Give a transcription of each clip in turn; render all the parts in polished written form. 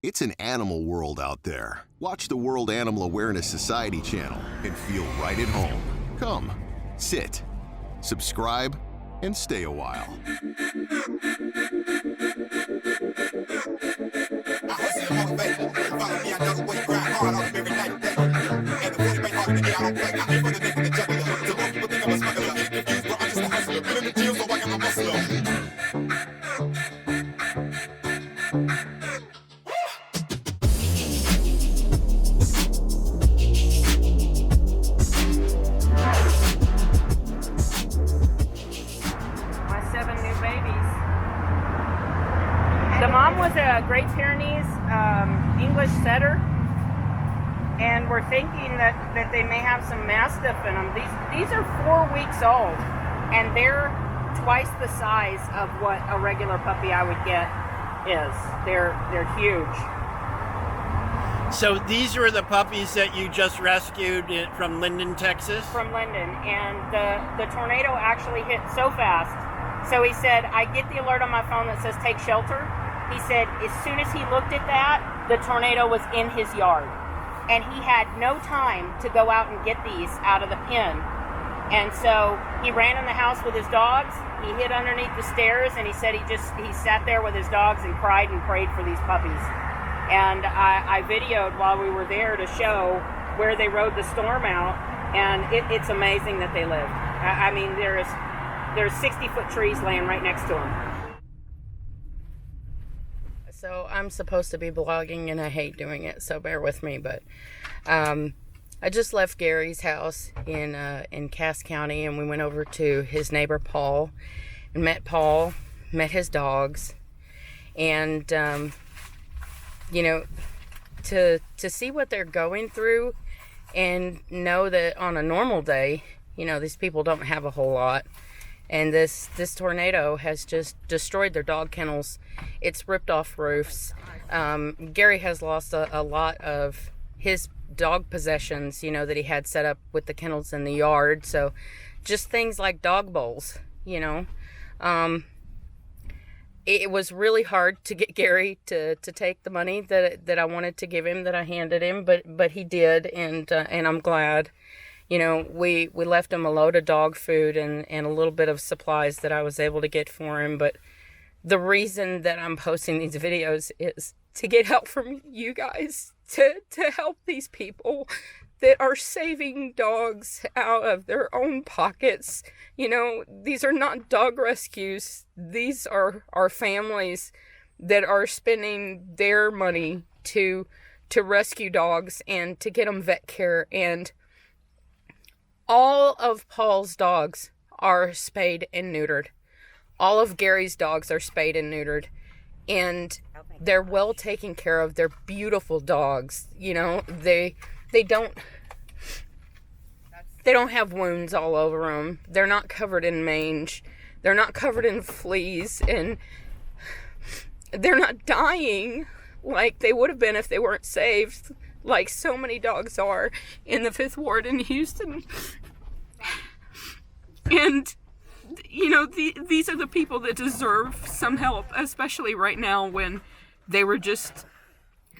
It's an animal world out there. Watch the World Animal Awareness Society channel and feel right at home. Come, sit, subscribe, and stay a while. A Great Pyrenees English setter, and we're thinking that they may have some Mastiff in them. These are 4 weeks old, and they're twice the size of what a regular puppy I would get is. They're huge. So these were the puppies that you just rescued from Linedn, Texas? From Linedn, and the tornado actually hit so fast. So he said, I get the alert on my phone that says take shelter. He said as soon as he looked at that, the tornado was in his yard. And he had no time to go out and get these out of the pen. And so he ran in the house with his dogs. He hid underneath the stairs, and he said he sat there with his dogs and cried and prayed for these puppies. And I videoed while we were there to show where they rode the storm out. And it's amazing that they lived. I mean, there's 60-foot trees laying right next to them. So I'm supposed to be blogging, and I hate doing it, so bear with me. But I just left Gary's house in Cass County, and we went over to his neighbor Paul, and met his dogs, and you know, to see what they're going through, and know that on a normal day, you know, these people don't have a whole lot. And this tornado has just destroyed their dog kennels. It's ripped off roofs. Gary has lost a lot of his dog possessions, you know, that he had set up with the kennels in the yard. So just things like dog bowls, you know. It was really hard to get Gary to take the money that I wanted to give him, that I handed him, but he did, and I'm glad. You know, we left him a load of dog food and a little bit of supplies that I was able to get for him. But the reason that I'm posting these videos is to get help from you guys, to help these people that are saving dogs out of their own pockets. You know, these are not dog rescues. These are families that are spending their money to rescue dogs and to get them vet care. And all of Paul's dogs are spayed and neutered. All of Gary's dogs are spayed and neutered. And they're well taken care of. They're beautiful dogs. You know, they don't have wounds all over them. They're not covered in mange. They're not covered in fleas. And they're not dying like they would have been if they weren't saved, like so many dogs are in the 5th Ward in Houston. And, you know, these are the people that deserve some help, especially right now when they were just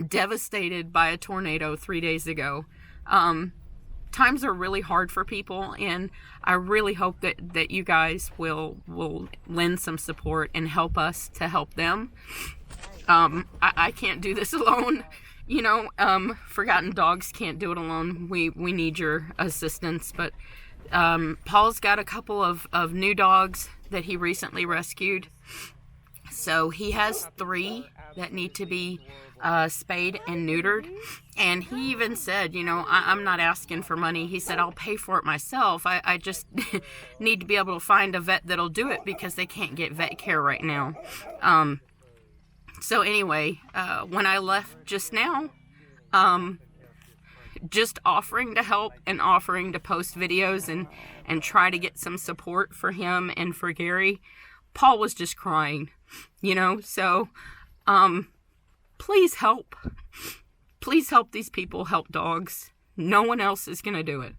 devastated by a tornado 3 days ago. Times are really hard for people, and I really hope that you guys will lend some support and help us to help them. I can't do this alone. You know, Forgotten Dogs can't do it alone. We need your assistance. But Paul's got a couple of new dogs that he recently rescued. So he has 3 that need to be spayed and neutered. And he even said, you know, I'm not asking for money. He said, I'll pay for it myself. I just need to be able to find a vet that'll do it because they can't get vet care right now. So anyway, when I left just now, just offering to help and offering to post videos and try to get some support for him and for Gary, Paul was just crying, you know. So please help. Please help these people help dogs. No one else is going to do it.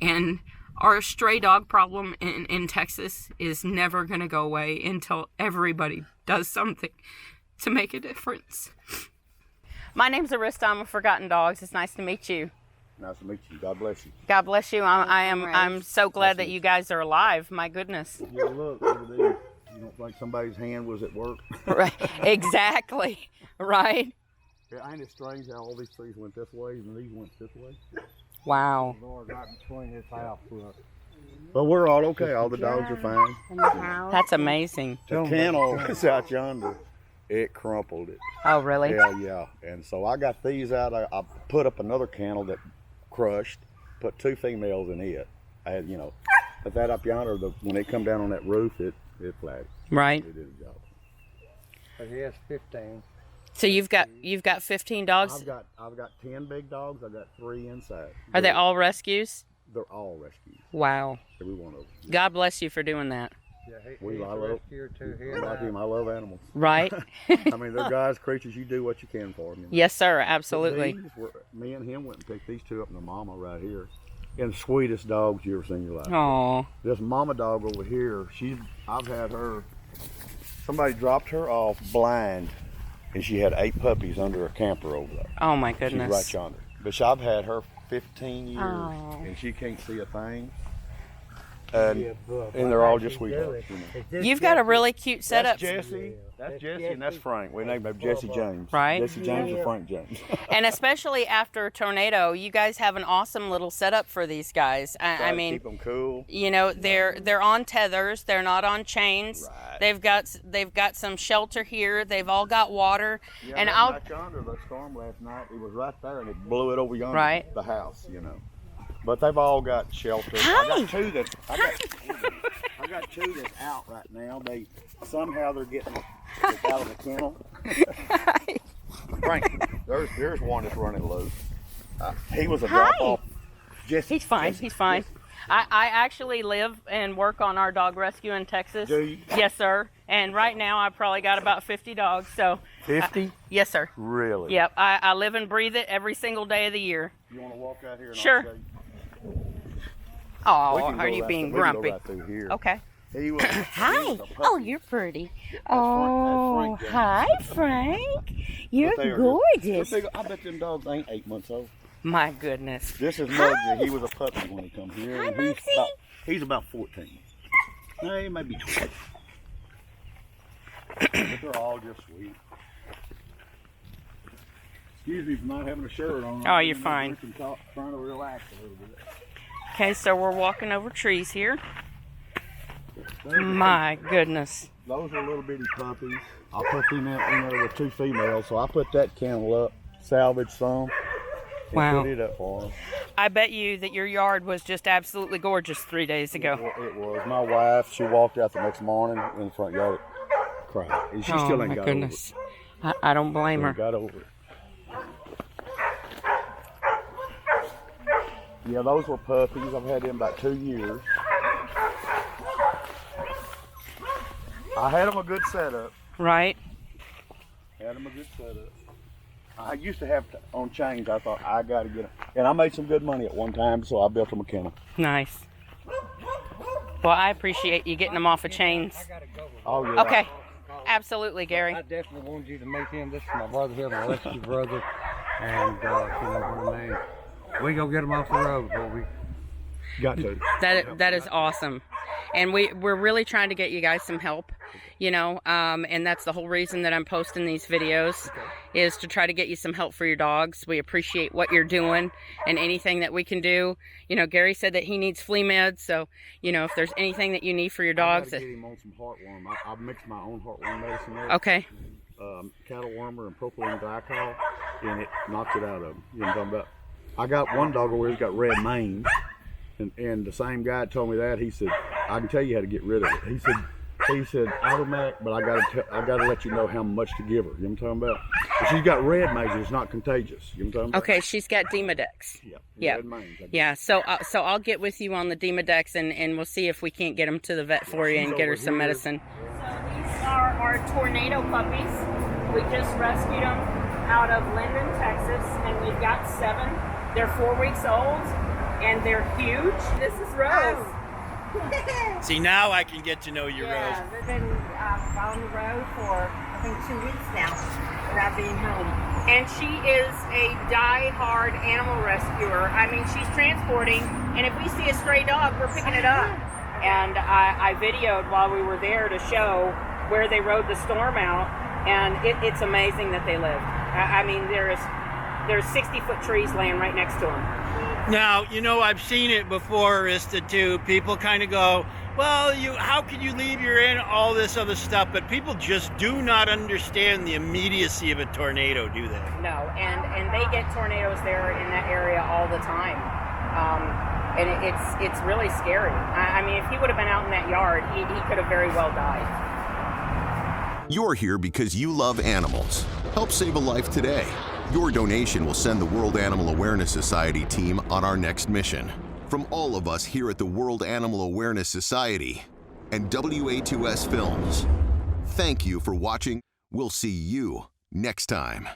And our stray dog problem in Texas is never going to go away until everybody does something to make a difference. My name's Arista. I'm with Forgotten Dogs. It's nice to meet you. Nice to meet you. God bless you. God bless you. I'm so glad that you guys are alive. My goodness. Yeah, look over there. You don't think somebody's hand was at work? Right. Exactly. Right. Yeah, ain't it strange how all these trees went this way and these went this way? Wow. The Lord right between his house. But we're all okay. All the dogs are fine. That's amazing. The kennel is out yonder. It crumpled it. Oh, really? Yeah. And so I got these out. I put up another kennel that crushed, put 2 females in it. I had, but that up yonder, when they come down on that roof, it flattened. Right. It did a job. But he has 15. So you've got 15 dogs? I've got 10 big dogs. I've got 3 inside. Are they all rescues? They're all rescues. Wow. Every one of them. God bless you for doing that. Yeah, I like him. I love animals. Right? I mean, they're guys, creatures. You do what you can for them. Yes, sir. Absolutely. Me and him went and picked these 2 up in the mama right here. And the sweetest dogs you ever seen in your life. Aww. This mama dog over here, I've had her, somebody dropped her off blind, and she had 8 puppies under a camper over there. Oh my goodness. She's right yonder. But I've had her 15 years, and she can't see a thing. And they're all just sweet dogs. You've got a really cute setup. That's Jesse, and that's Frank. We named him Jesse James. Right. Jesse James and Frank James. And especially after a tornado, you guys have an awesome little setup for these guys. I mean, keep them cool. They're on tethers. They're not on chains. Right. They've got some shelter here. They've all got water. Yeah, and back yonder, the storm last night, it was right there, and it blew it over yonder. Right. The house, But they've all got shelter. Hi. I got 2 that's out right now. They're getting out of the kennel. Frank, there's one that's running loose. He was a drop off. He's fine. He's fine. I actually live and work on our dog rescue in Texas. Do you? Yes, sir. And right now I probably got about 50 dogs. So 50? Yes, sir. Really? Yep. I live and breathe it every single day of the year. You want to walk out here? And Sure. I'll show you? Oh, are you being grumpy? Right through here. Okay. He was, Hi. Oh, you're pretty. Oh, Frank hi, Frank. You're gorgeous. I bet them dogs ain't 8 months old. My goodness. This is Muggsy. He was a puppy when he come here. Hi, And Muggsy. he's about 14. No, he may be 12. But they're all just sweet. Excuse me for not having a shirt on. Oh, you're fine. Trying to relax a little bit. Okay, so we're walking over trees here. My goodness. Those are little bitty puppies. I put them in there with 2 females, so I put that kennel up, salvaged some, and Wow. put it up for them. I bet you that your yard was just absolutely gorgeous 3 days ago. It was. My wife, she walked out the next morning in the front yard, cried. And she still ain't my got goodness. I don't blame over it. her. Got over it. Yeah, those were puppies. I've had them about 2 years. I had them a good setup. Right? Had them a good setup. I used to have on chains. I thought I got to get them, and I made some good money at one time, so I built them a kennel. Nice. Well, I appreciate you getting them off of chains. Oh yeah. Okay. Absolutely, Gary. I definitely wanted you to meet him. This is my brother here, my rescue brother. And, what I mean. We go get him off the road before we Got to. That is awesome. And we're really trying to get you guys some help, and that's the whole reason that I'm posting these videos, is to try to get you some help for your dogs. We appreciate what you're doing and anything that we can do. Gary said that he needs flea meds, so, if there's anything that you need for your dogs. I got to get him on some heartworm. I mixed my own heartworm medicine there. Okay. Cattle wormer and propylene glycol, and it knocks it out of them. You know what I'm talking about? I got one dog over here who's got red mane, and the same guy told me that. He said, I can tell you how to get rid of it. He said automatic, but I gotta let you know how much to give her. You know what I'm talking about? If she's got red mane, it's not contagious. You know what I'm talking about? Okay, she's got Demodex. Yeah. Red mane. Yeah. So I'll get with you on the Demodex, and we'll see if we can't get them to the vet for you and get her some medicine. So these are our tornado puppies. We just rescued them out of Linedn, Texas, and we've got 7. They're 4 weeks old, and they're huge. This is Rose. See, now I can get to know you, Rose. They've been on the road for, I think, 2 weeks now without being home. and she is a die-hard animal rescuer. I mean, she's transporting, and if we see a stray dog, we're picking it up. And I videoed while we were there to show where they rode the storm out, and it's amazing that they lived. I mean, there's 60-foot trees laying right next to them. Now, you know, I've seen it before, Arista, too. People kind of go, well, how can you leave your in all this other stuff? But people just do not understand the immediacy of a tornado, do they? No, and they get tornadoes there in that area all the time. And it's really scary. I mean, if he would have been out in that yard, he could have very well died. You're here because you love animals. Help save a life today. Your donation will send the World Animal Awareness Society team on our next mission. From all of us here at the World Animal Awareness Society and WA2S Films, thank you for watching. We'll see you next time.